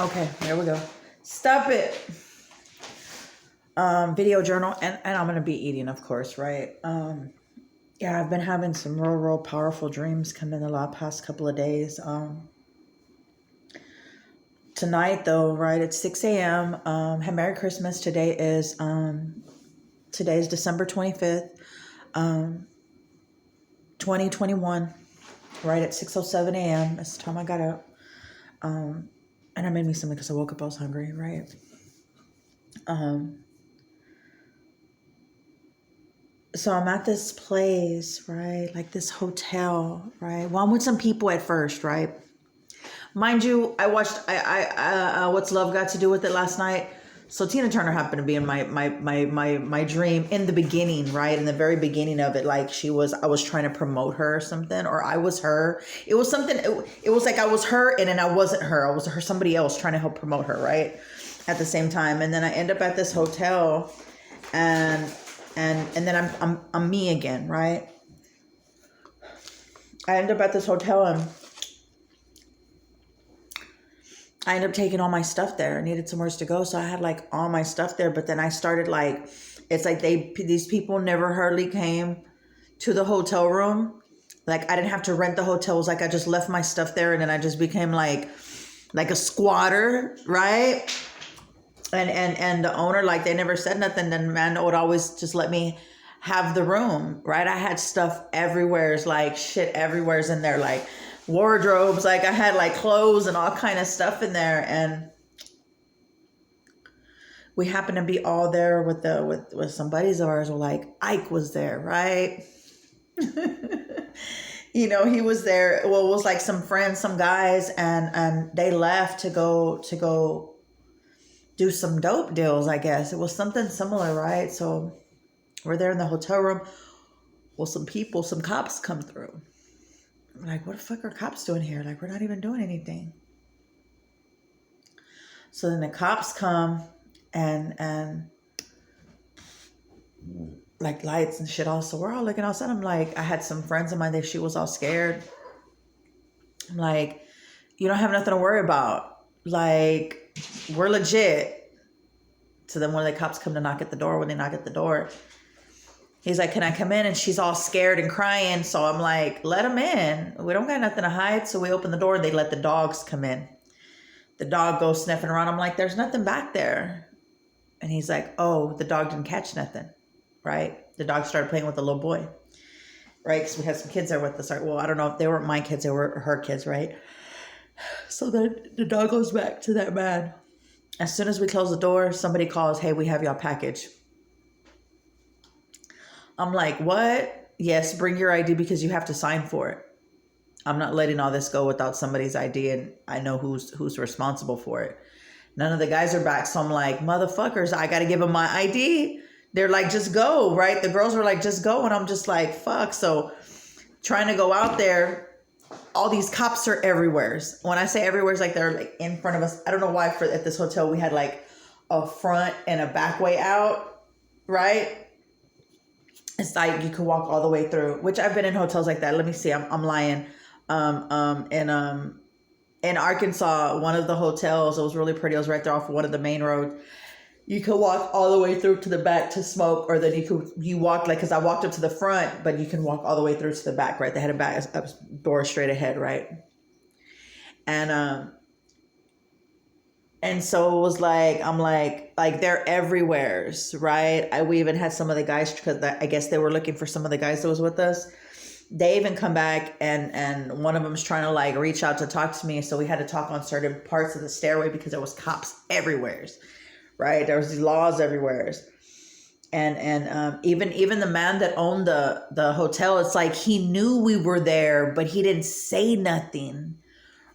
Okay, there we go. Stop it. Video journal, and I'm gonna be eating, of course, right? Yeah, I've been having some real powerful dreams come in the past couple of days. Tonight though, right, it's 6 a.m. Hey, Merry Christmas. Today's December 25th, 2021, right at 6:07 a.m. That's the time I got up. And I made me something because I woke up, I was hungry, right? So I'm at this place, right? Like this hotel, right? Well, I'm with some people at first, right? Mind you, I watched What's Love Got to Do with It last night. So Tina Turner happened to be in my dream in the beginning, right? In the very beginning of it, like I was trying to promote her or something, or I was her. It was something, it was like I was her and then I wasn't her. I was her, somebody else trying to help promote her, right? At the same time. And then I end up at this hotel and then I'm me again, right? I end up at this hotel and I ended up taking all my stuff there. I needed somewhere to go. So I had like all my stuff there. But then I started like, it's like these people never hardly came to the hotel room. Like I didn't have to rent the hotel. It was like I just left my stuff there and then I just became like a squatter, right? And the owner, like they never said nothing. Then man would always just let me have the room, right? I had stuff everywhere. It's like shit everywhere's in there. Like wardrobes, like I had like clothes and all kind of stuff in there, and we happened to be all there with some buddies of ours. Like Ike was there, right? You know, he was there. Well, it was like some friends, some guys, and they left to go do some dope deals, I guess. It was something similar, right? So we're there in the hotel room. Well, some cops come through. I'm like, what the fuck are cops doing here? Like, we're not even doing anything. So then the cops come and like lights and shit also. We're all looking outside. I'm like, I had some friends of mine that she was all scared. I'm like, you don't have nothing to worry about. Like, we're legit. So then when the cops come to knock at the door, when they knock at the door, he's like, can I come in? And she's all scared and crying. So I'm like, let them in. We don't got nothing to hide. So we open the door and they let the dogs come in. The dog goes sniffing around. I'm like, there's nothing back there. And he's like, oh, the dog didn't catch nothing, right? The dog started playing with the little boy, right? Because we had some kids there with us. Well, I don't know if they weren't my kids. They were her kids, right? So then the dog goes back to that man. As soon as we close the door, somebody calls, hey, we have your package. I'm like, what? Yes, bring your ID because you have to sign for it. I'm not letting all this go without somebody's ID, and I know who's responsible for it. None of the guys are back, so I'm like, motherfuckers, I got to give them my ID. They're like, just go, right? The girls were like, just go, and I'm just like, fuck. So trying to go out there, all these cops are everywhere. When I say everywhere, it's like they're like in front of us. I don't know why at this hotel we had like a front and a back way out, right? It's like you could walk all the way through, which I've been in hotels like that. Let me see. I'm lying. In Arkansas, one of the hotels, it was really pretty. It was right there off one of the main roads. You could walk all the way through to the back to smoke, or then you walk like, cause I walked up to the front, but you can walk all the way through to the back, right? They had a door straight ahead, right? And so it was like, I'm like they're everywhere, right? We even had some of the guys, because I guess they were looking for some of the guys that was with us. They even come back and one of them's trying to like reach out to talk to me. So we had to talk on certain parts of the stairway because there was cops everywhere, right? There was these laws everywhere. And even the man that owned the hotel, it's like he knew we were there, but he didn't say nothing.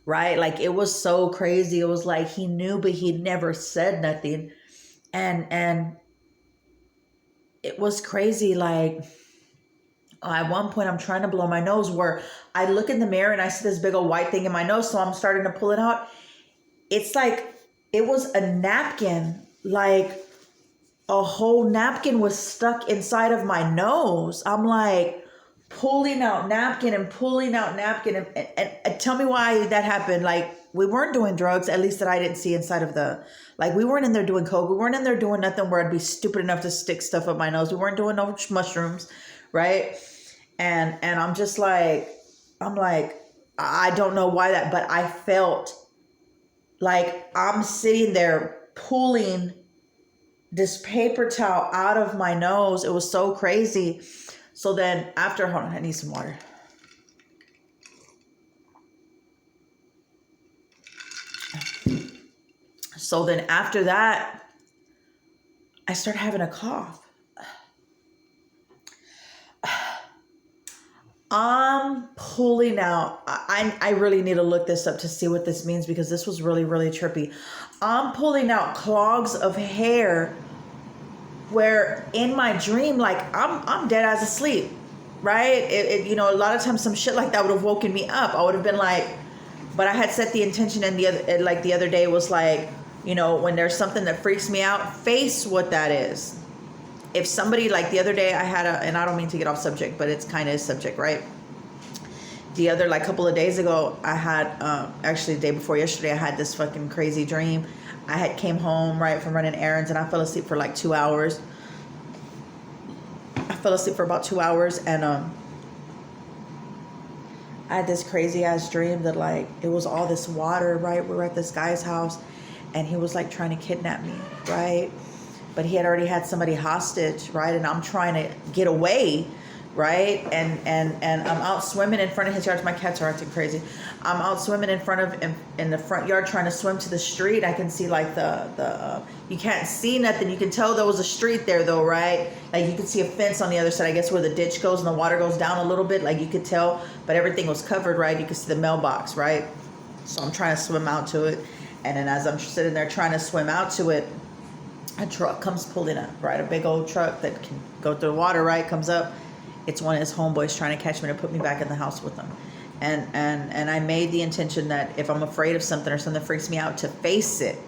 Right? Like it was so crazy. It was like he knew, but he never said nothing. And it was crazy. Like at one point I'm trying to blow my nose, where I look in the mirror and I see this big old white thing in my nose. So I'm starting to pull it out. It's like, it was a napkin, like a whole napkin was stuck inside of my nose. I'm like, pulling out napkin and pulling out napkin. And tell me why that happened. Like, we weren't doing drugs, at least that I didn't see inside of like, we weren't in there doing coke. We weren't in there doing nothing where I'd be stupid enough to stick stuff up my nose. We weren't doing no mushrooms, right? And I'm just like, I don't know why that, but I felt like I'm sitting there pulling this paper towel out of my nose. It was so crazy. So then after, hold on, I need some water. So then after that, I started having a cough. I'm pulling out, I really need to look this up to see what this means, because this was really, really trippy. I'm pulling out clogs of hair where in my dream, like I'm dead as asleep, right? You know, a lot of times some shit like that would have woken me up. I would have been like, but I had set the intention, and the other day was like, you know, when there's something that freaks me out, face what that is. If somebody, like the other day I had and I don't mean to get off subject, but it's kind of a subject, right? The other, like, couple of days ago, I had, actually the day before yesterday, I had this fucking crazy dream. I had came home, right, from running errands, and I fell asleep for like 2 hours. I fell asleep for about 2 hours, and I had this crazy ass dream that, like, it was all this water, right? We were at this guy's house, and he was like trying to kidnap me, right? But he had already had somebody hostage, right? And I'm trying to get away, right? And I'm out swimming in front of his yard. My cats are acting crazy. I'm out swimming in the front yard, trying to swim to the street. I can see like you can't see nothing. You can tell there was a street there though, right? Like, you can see a fence on the other side, I guess, where the ditch goes and the water goes down a little bit. Like, you could tell, but everything was covered, right? You could see the mailbox, right? So I'm trying to swim out to it. And then as I'm sitting there trying to swim out to it, a truck comes pulling up, right? A big old truck that can go through the water, right? Comes up. It's one of his homeboys trying to catch me to put me back in the house with them. And I made the intention that if I'm afraid of something or something freaks me out, to face it,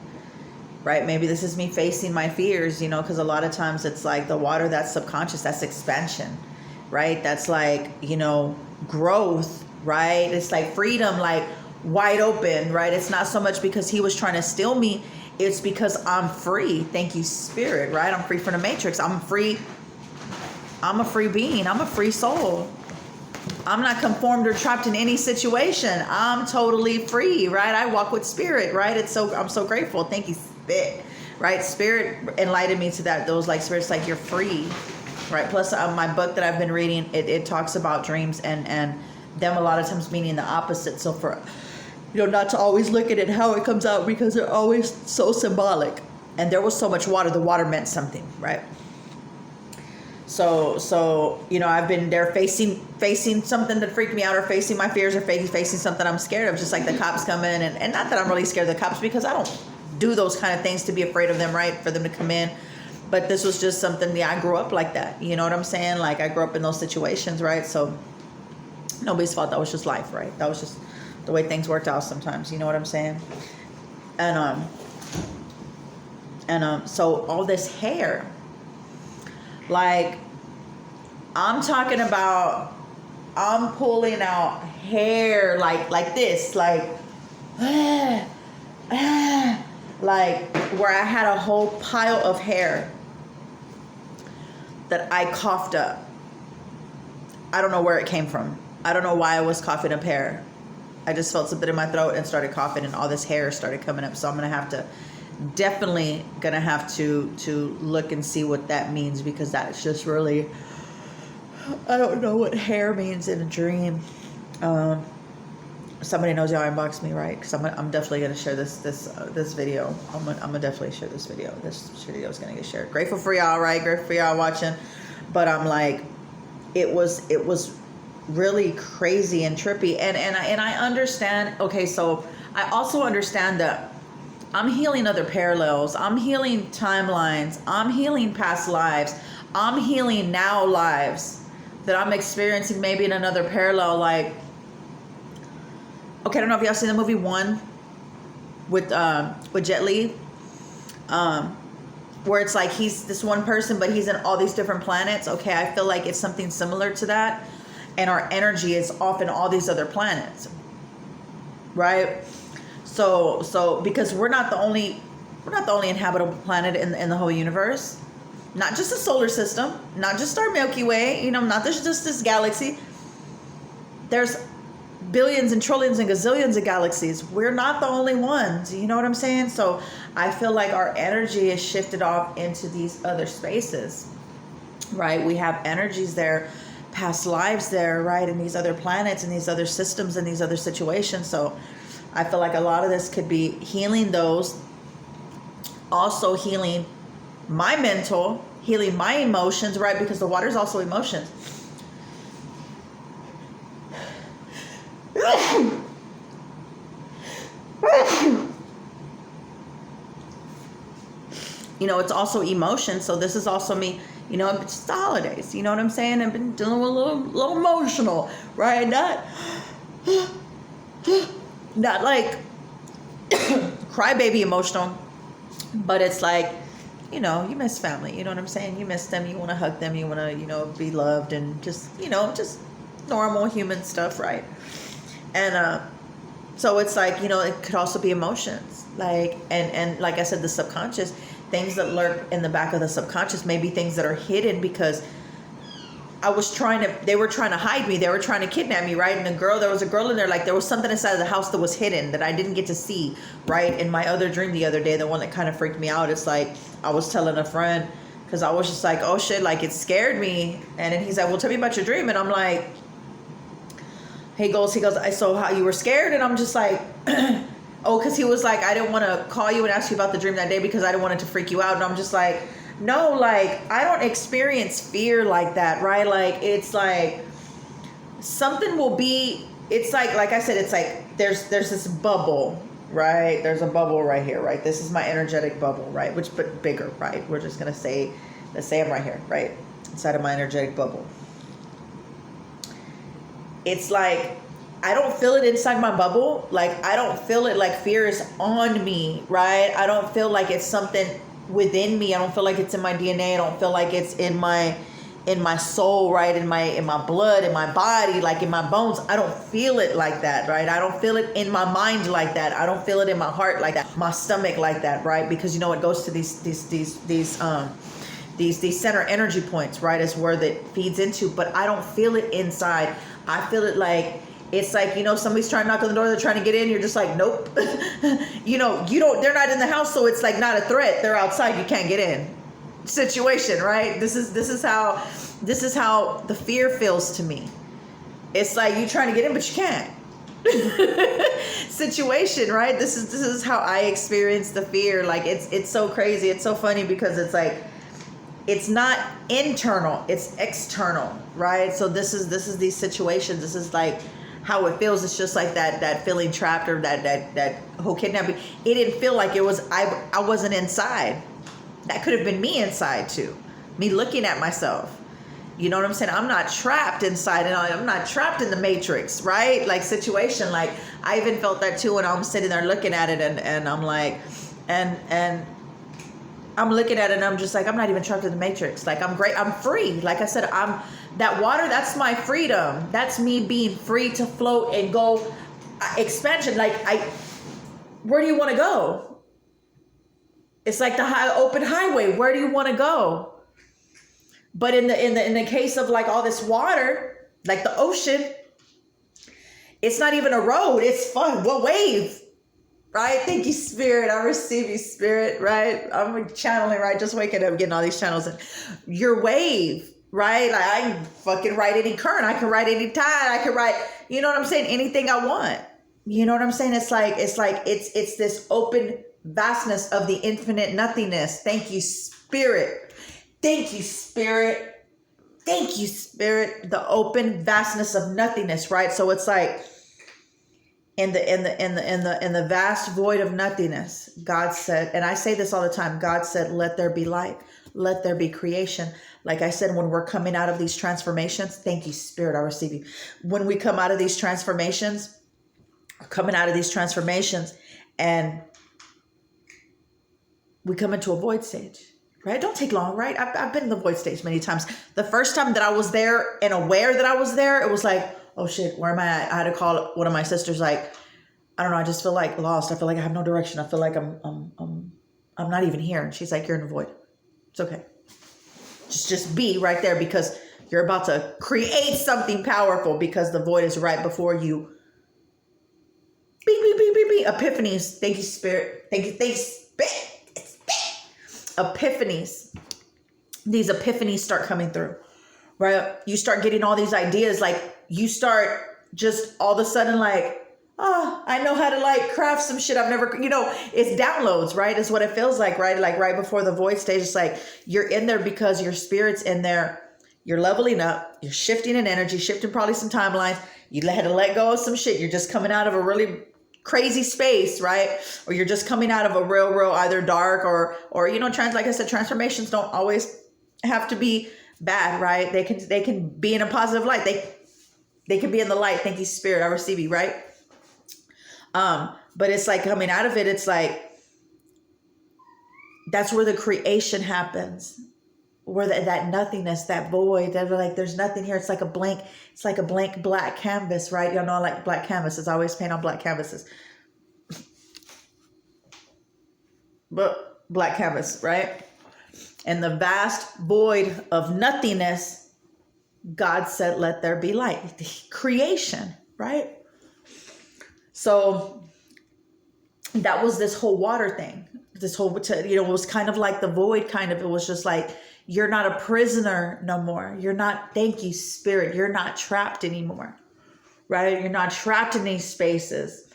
right? Maybe this is me facing my fears, you know, because a lot of times it's like the water, that's subconscious, that's expansion, right? That's like, you know, growth, right? It's like freedom, like wide open, right? It's not so much because he was trying to steal me. It's because I'm free. Thank you, Spirit, right? I'm free from the matrix. I'm free. I'm a free being. I'm a free soul. I'm not conformed or trapped in any situation. I'm totally free, right? I walk with Spirit, right? I'm so grateful. Thank you, Spirit, right? Spirit enlightened me to that. Those like Spirit's like, you're free, right? Plus my book that I've been reading, it talks about dreams and them a lot of times meaning the opposite. So for, you know, not to always look at it how it comes out, because they're always so symbolic. And there was so much water. The water meant something, right? So you know, I've been there facing something that freaked me out, or facing my fears, or facing something I'm scared of, just like the cops come in. And not that I'm really scared of the cops, because I don't do those kind of things to be afraid of them, right? For them to come in. But this was just something, yeah, I grew up like that. You know what I'm saying? Like, I grew up in those situations, right? So nobody's fault. That was just life, right? That was just the way things worked out sometimes. You know what I'm saying? And so all this hair, like, I'm talking about, I'm pulling out hair like this, like where I had a whole pile of hair that I coughed up. I don't know where it came from. I don't know why I was coughing up hair. I just felt something in my throat and started coughing, and all this hair started coming up. So I'm definitely gonna have to look and see what that means, because that's just really, I don't know what hair means in a dream. Somebody knows, y'all inbox me, right? Because I'm definitely gonna share this video. I'm gonna definitely share this video. This video is gonna get shared. Grateful for y'all, right? Grateful for y'all watching. But I'm like, it was really crazy and trippy, and I understand. Okay, so I also understand that I'm healing other parallels. I'm healing timelines. I'm healing past lives. I'm healing now lives that I'm experiencing maybe in another parallel. Like, okay, I don't know if y'all seen the movie One with Jet Li, where it's like he's this one person, but he's in all these different planets. Okay, I feel like it's something similar to that. and our energy is off in all these other planets, right? So because we're not the only inhabitable planet in the whole universe, not just the solar system, not just our Milky Way, you know, not just this galaxy. There's billions and trillions and gazillions of galaxies. We're not the only ones, you know what I'm saying? So I feel like our energy is shifted off into these other spaces, right? We have energies there, past lives there, right? In these other planets and these other systems and these other situations. So I feel like a lot of this could be healing those, also healing my mental, healing my emotions, right? Because the water is also emotions. You know, it's also emotion. So this is also me, you know, it's the holidays, you know what I'm saying? I've been dealing with a little emotional, right? Not like crybaby emotional, but it's like, you know, you miss family, you know what I'm saying? You miss them, you want to hug them, you want to, you know, be loved, and just, you know, just normal human stuff, right? And so it's like, you know, it could also be emotions, like, and like I said, the subconscious, things that lurk in the back of the subconscious, maybe things that are hidden because they were trying to hide me. They were trying to kidnap me, right? And there was a girl in there, like there was something inside of the house that was hidden that I didn't get to see, right? In my other dream the other day, the one that kind of freaked me out, it's like, I was telling a friend, because I was just like, oh shit, like it scared me. And then he's like, well, tell me about your dream. And I'm like, he goes, so how you were scared? And I'm just like, oh, because he was like, I didn't want to call you and ask you about the dream that day because I didn't want it to freak you out. And I'm just like, no, like, I don't experience fear like that, right? Like, it's like, something will be, it's like I said, it's like, there's this bubble, right? There's a bubble right here, right? This is my energetic bubble, right? But bigger, right? We're just going to say, let's say I'm right here, right? Inside of my energetic bubble. It's like, I don't feel it inside my bubble. Like, I don't feel it like fear is on me, right? I don't feel like it's something within me. I don't feel like it's in my DNA. I don't feel like it's in my soul, right? In my blood, in my body, like in my bones. I don't feel it like that, right? I don't feel it in my mind like that. I don't feel it in my heart like that. My stomach like that, right? Because you know it goes to these center energy points, right? Is where that feeds into, but I don't feel it inside. I feel it like, it's like, you know, somebody's trying to knock on the door, they're trying to get in, you're just like, nope. You know, they're not in the house, so it's like not a threat. They're outside, you can't get in. Situation, right? This is how the fear feels to me. It's like you trying to get in, but you can't. Situation, right? This is how I experience the fear. Like it's so crazy. It's so funny because it's like, it's not internal, it's external, right? So this is these situations. This is like how it feels. It's just like that feeling trapped, or that whole kidnapping. It didn't feel like it was, I wasn't inside. That could have been me inside too. Me looking at myself. You know what I'm saying? I'm not trapped inside, and I'm not trapped in the matrix, right? Like situation. Like I even felt that too when I'm sitting there looking at it, and I'm like, and I'm looking at it and I'm just like, I'm not even trapped in the matrix. Like I'm great. I'm free. Like I said, that water, that's my freedom. That's me being free to float and go expansion. Like where do you want to go? It's like the open highway. Where do you want to go? But in the case of like all this water, like the ocean, it's not even a road. It's fun. What wave? Right? Thank you, Spirit. I receive you, Spirit. Right? I'm channeling, right? Just waking up, getting all these channels in. Your wave, right? Like I can fucking ride any current. I can ride any tide. I can ride, you know what I'm saying? Anything I want. You know what I'm saying? It's this open vastness of the infinite nothingness. Thank you, Spirit. Thank you, Spirit. Thank you, Spirit. The open vastness of nothingness, right? So it's like, in the vast void of nothingness, God said, and I say this all the time, God said, let there be light, let there be creation. Like I said, when we're coming out of these transformations, thank you, Spirit, I receive you. When we come out of these transformations, and we come into a void stage, right? Don't take long, right? I've been in the void stage many times. The first time that I was there and aware that I was there, it was like, oh shit, where am I at? I had to call one of my sisters, like, I don't know, I just feel like lost. I feel like I have no direction. I feel like I'm not even here. And she's like, you're in the void. It's okay. Just be right there, because you're about to create something powerful, because the void is right before you. Beep, beep, beep, beep, beep. Epiphanies. Thank you, Spirit. Thank you, Spirit. Epiphanies. These epiphanies start coming through, right? You start getting all these ideas. Like, you start just all of a sudden like, oh, I know how to like craft some shit I've never, it's downloads, right? It's what it feels like, right? Like right before the void stage, it's like you're in there because your spirit's in there. You're leveling up. You're shifting in energy, shifting probably some timelines. You had to let go of some shit. You're just coming out of a really crazy space, right? Or you're just coming out of a real either dark or like I said, transformations don't always have to be bad, right? They can be in a positive light. They can be in the light. Thank you, Spirit. I receive you, right? But it's like coming out of it, it's like that's where the creation happens, where that nothingness, that void, that like there's nothing here. It's like a blank black canvas, right? Y'all know I like black canvases. I always paint on black canvases. But black canvas, right? And the vast void of nothingness, God said, let there be light. Creation, right? So that was this whole water thing. This whole, it was kind of like the void kind of, it was just like, you're not a prisoner no more. You're not, thank you, Spirit. You're not trapped anymore, right? You're not trapped in these spaces.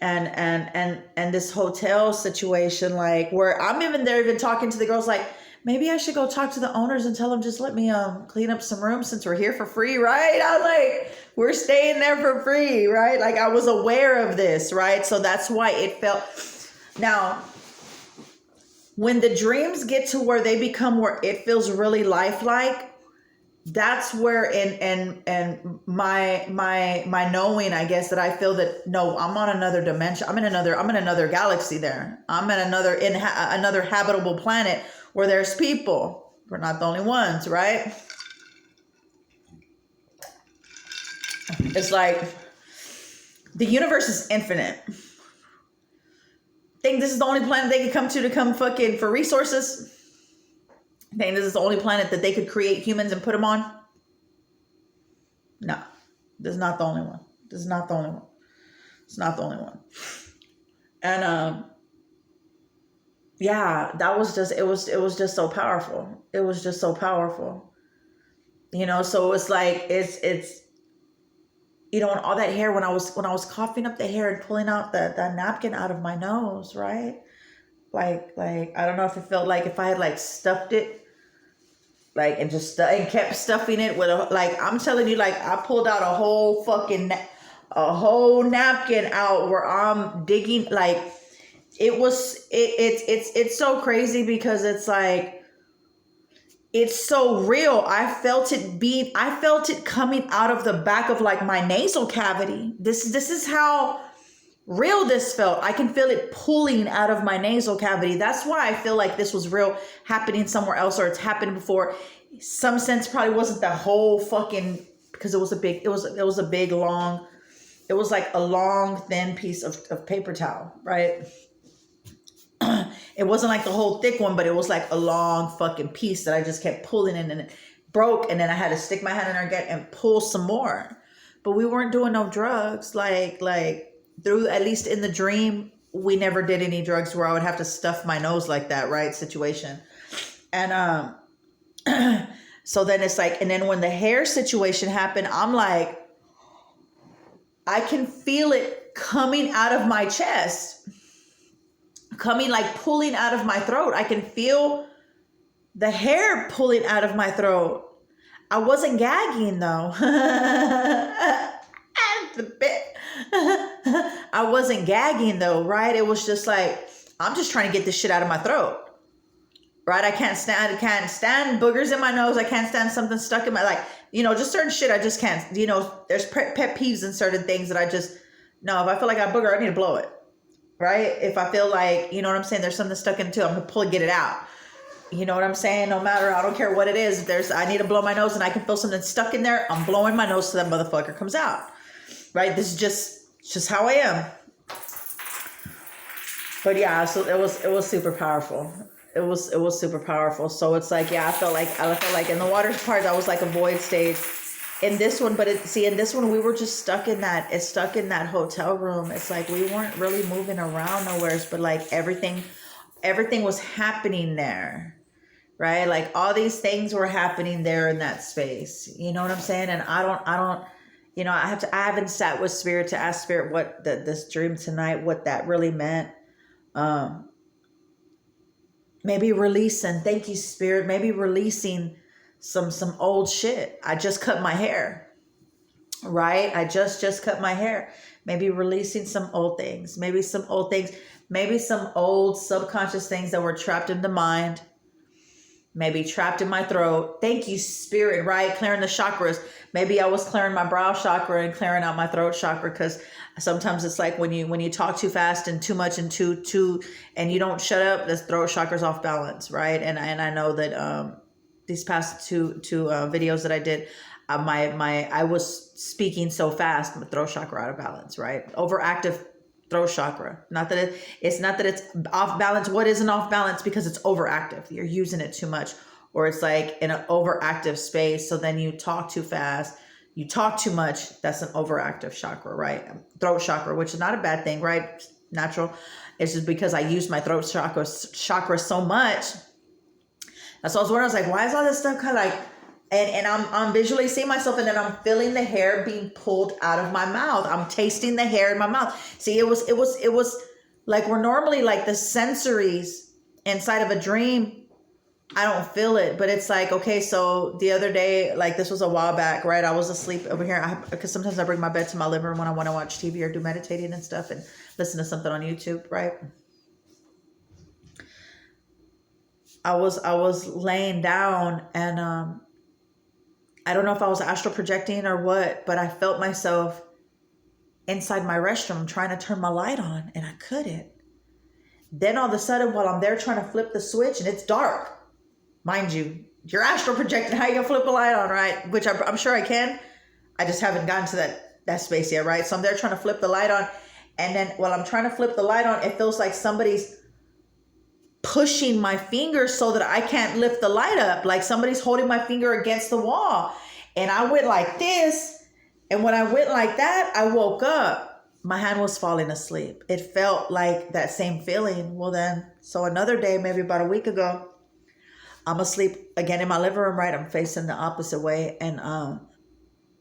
And this hotel situation, like where I'm even there, even talking to the girls, like, maybe I should go talk to the owners and tell them, just let me clean up some rooms since we're here for free, right? I was like, we're staying there for free, right? Like I was aware of this, right? So that's why it felt. Now, when the dreams get to where they become where it feels really lifelike, that's where and my knowing, I guess, that I feel that no, I'm on another dimension. I'm in another galaxy there. I'm in another habitable planet where there's people. We're not the only ones, right? It's like the universe is infinite. Think this is the only planet they could come to come fucking for resources? Think this is the only planet that they could create humans and put them on? No, this is not the only one. This is not the only one. It's not the only one. And yeah, that was just, it was just so powerful. It was just so powerful. So it's like, it's and all that hair, when I was coughing up the hair and pulling out the napkin out of my nose, right? Like, I don't know if it felt like if I had like stuffed it, like, and just and kept stuffing it with I'm telling you, like I pulled out a whole napkin out where I'm digging, like it's so crazy because it's like, it's so real. I felt it coming out of the back of like my nasal cavity. This is how real this felt. I can feel it pulling out of my nasal cavity. That's why I feel like this was real, happening somewhere else, or it's happened before. Some sense probably wasn't the whole fucking, because it was like a long thin piece of paper towel, right? It wasn't like the whole thick one, but it was like a long fucking piece that I just kept pulling in, and it broke. And then I had to stick my hand in her gut and pull some more. But we weren't doing no drugs. Like through, at least in the dream, we never did any drugs where I would have to stuff my nose like that, right? Situation. And so then it's like, and then when the hair situation happened, I'm like, I can feel it coming out of my chest. Coming, like pulling out of my throat. I can feel the hair pulling out of my throat. I wasn't gagging though. The bit. I wasn't gagging though, right? It was just like, I'm just trying to get this shit out of my throat. Right? I can't stand boogers in my nose. I can't stand something stuck in my, just certain shit I just can't, there's pet peeves in certain things that I just, no, if I feel like I have booger, I need to blow it. Right? If I feel like, you know what I'm saying, there's something stuck in it too, I'm going to get it out. You know what I'm saying? No matter, I don't care what it is. I need to blow my nose and I can feel something stuck in there. I'm blowing my nose so that motherfucker comes out. Right? This is just how I am. But yeah, so it was super powerful. It was super powerful. So it's like, yeah, I felt like in the water part, that was like a void stage. In this one, in this one, we were just stuck in that hotel room. It's like we weren't really moving around nowhere, but like everything was happening there, right? Like all these things were happening there in that space. You know what I'm saying? And I don't, you know, I haven't sat with Spirit to ask Spirit what this dream tonight, what that really meant. Maybe releasing, thank you, Spirit, maybe releasing some old shit. I just cut my hair, right? I just cut my hair. Maybe releasing some old things, maybe some old subconscious things that were trapped in the mind, maybe trapped in my throat. Thank you, Spirit, right? Clearing the chakras. Maybe I was clearing my brow chakra and clearing out my throat chakra, because sometimes it's like when you talk too fast and too much and too and you don't shut up, the throat chakra's off balance, right? And I know that these past two videos that I did, I was speaking so fast, my throat chakra out of balance, right? Overactive throat chakra. It's not that it's off balance. What isn't off balance? Because it's overactive. You're using it too much, or it's like in an overactive space. So then you talk too fast, you talk too much. That's an overactive chakra, right? Throat chakra, which is not a bad thing, right? Natural. It's just because I use my throat chakra so much. That's what I was wondering. I was like, why is all this stuff kind of like, and I'm visually seeing myself, and then I'm feeling the hair being pulled out of my mouth. I'm tasting the hair in my mouth. See, it was like, we're normally like the sensories inside of a dream. I don't feel it, but it's like, okay, so the other day, like this was a while back, right? I was asleep over here because sometimes I bring my bed to my living room when I want to watch TV or do meditating and stuff and listen to something on YouTube, right? I was laying down, and I don't know if I was astral projecting or what, but I felt myself inside my restroom trying to turn my light on, and I couldn't. Then all of a sudden, while I'm there trying to flip the switch, and it's dark, mind you, you're astral projecting, how you gonna flip a light on, right? Which I'm sure I can. I just haven't gotten to that space yet, right? So I'm there trying to flip the light on, and then while I'm trying to flip the light on, it feels like somebody's pushing my finger so that I can't lift the light up. Like somebody's holding my finger against the wall. And I went like this. And when I went like that, I woke up. My hand was falling asleep. It felt like that same feeling. Well then, so another day, maybe about a week ago, I'm asleep again in my living room, right? I'm facing the opposite way. And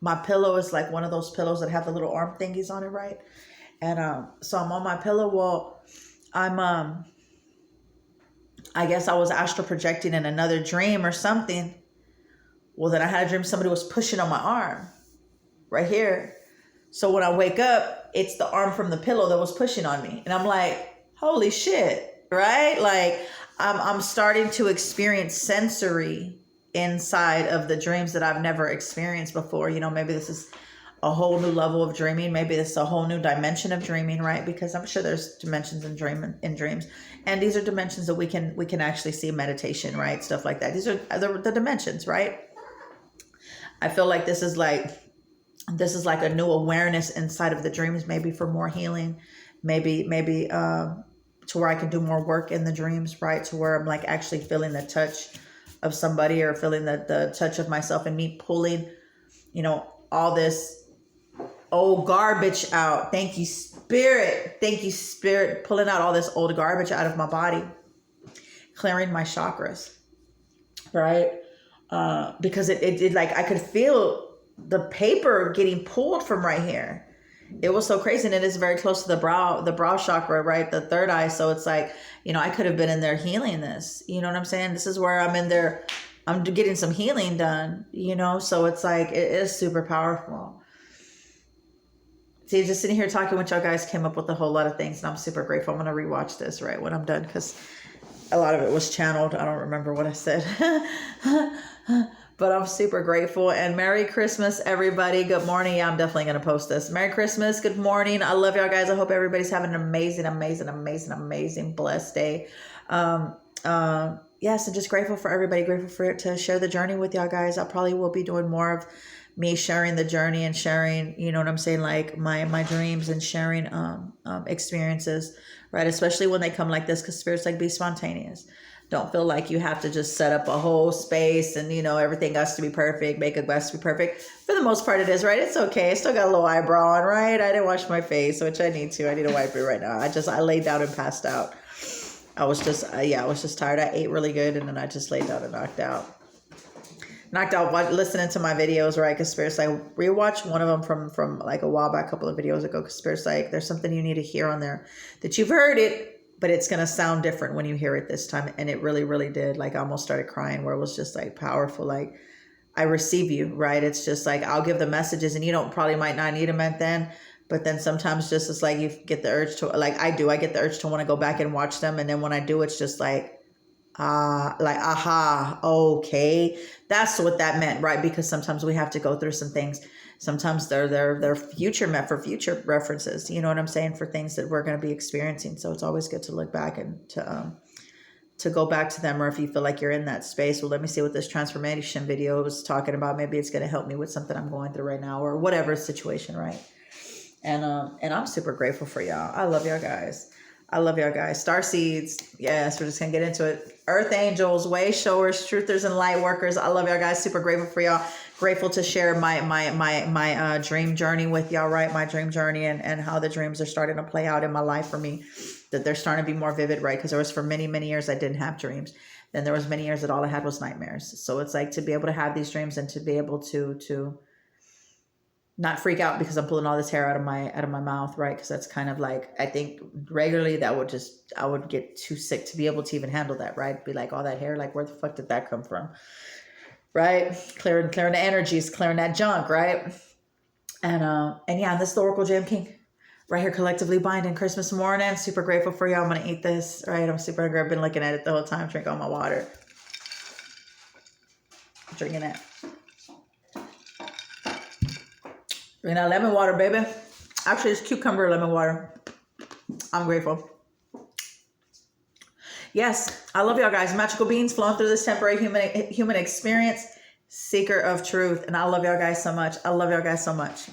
my pillow is like one of those pillows that have the little arm thingies on it, right? And so I'm on my pillow. Well, I guess I was astral projecting in another dream or something. Well, then I had a dream somebody was pushing on my arm right here. So when I wake up, it's the arm from the pillow that was pushing on me. And I'm like, holy shit, right? Like I'm starting to experience sensory inside of the dreams that I've never experienced before. You know, maybe this is a whole new level of dreaming. Maybe this is a whole new dimension of dreaming, right? Because I'm sure there's dimensions in dreams. And these are dimensions that we can actually see in meditation, right? Stuff like that. These are the dimensions, right? I feel like this is like a new awareness inside of the dreams, maybe for more healing, maybe to where I can do more work in the dreams, right? To where I'm like actually feeling the touch of somebody, or feeling the touch of myself, and me pulling, you know, all this old garbage out. Thank you, Spirit. Thank you, Spirit. Pulling out all this old garbage out of my body, clearing my chakras, right? Because it like I could feel the paper getting pulled from right here. It was so crazy, and it is very close to the brow chakra, right? The third eye. So it's like, you know, I could have been in there healing this. You know what I'm saying? This is where I'm in there. I'm getting some healing done, you know? So it's like, it is super powerful. See, just sitting here talking with y'all guys came up with a whole lot of things, and I'm super grateful. I'm going to rewatch this, right, when I'm done, because a lot of it was channeled. I don't remember what I said. But I'm super grateful. And Merry Christmas, everybody. Good morning. Yeah, I'm definitely going to post this. Merry Christmas. Good morning. I love y'all guys. I hope everybody's having an amazing, amazing, amazing, amazing, blessed day. Yes, and just grateful for everybody. Grateful for it to share the journey with y'all guys. I probably will be doing more of me sharing the journey and sharing, you know what I'm saying, like my dreams and sharing experiences, right? Especially when they come like this, because spirits like be spontaneous. Don't feel like you have to just set up a whole space and everything has to be perfect, make it best to be perfect. For the most part, it is, right? It's okay. I still got a little eyebrow on, right? I didn't wash my face, which I need to. I need to wipe it right now. I laid down and passed out. I was just tired. I ate really good and then I just laid down and knocked out listening to my videos, right? Because Spirit's like, rewatch one of them from like a while back, a couple of videos ago, because Spirit's like, there's something you need to hear on there that you've heard it, but it's going to sound different when you hear it this time. And it really, really did. Like, I almost started crying, where it was just like powerful. Like, I receive you, right? It's just like, I'll give the messages and probably might not need them at then. But then sometimes just it's like you get the urge to, like I get the urge to want to go back and watch them. And then when I do, it's just like, aha, okay. That's what that meant, right? Because sometimes we have to go through some things. Sometimes they're future meant for future references. You know what I'm saying? For things that we're going to be experiencing. So it's always good to look back and to go back to them. Or if you feel like you're in that space, well, let me see what this transformation video was talking about. Maybe it's going to help me with something I'm going through right now, or whatever situation, right? And I'm super grateful for y'all. I love y'all guys. Star seeds. Yes, we're just going to get into it. Earth angels, way showers, truthers, and light workers. I love y'all guys. Super grateful for y'all. Grateful to share my dream journey with y'all, right? My dream journey and how the dreams are starting to play out in my life for me. That they're starting to be more vivid, right? Because there was for many, many years I didn't have dreams. Then there was many years that all I had was nightmares. So it's like to be able to have these dreams and to be able to not freak out because I'm pulling all this hair out of my mouth, right? Because that's kind of like, I think regularly I would get too sick to be able to even handle that, right? Be like, all that hair, like where the fuck did that come from, right? Clearing the energies, clearing that junk, right? And yeah, this is the Oracle Jam King right here, collectively binding Christmas morning. Super grateful for y'all. I'm gonna eat this, right? I'm super hungry. I've been looking at it the whole time. Drink all my water. Drinking it. Drinking that lemon water, baby. Actually, it's cucumber lemon water. I'm grateful. Yes, I love y'all guys. Magical beings flowing through this temporary human experience. Seeker of truth. And I love y'all guys so much. I love y'all guys so much.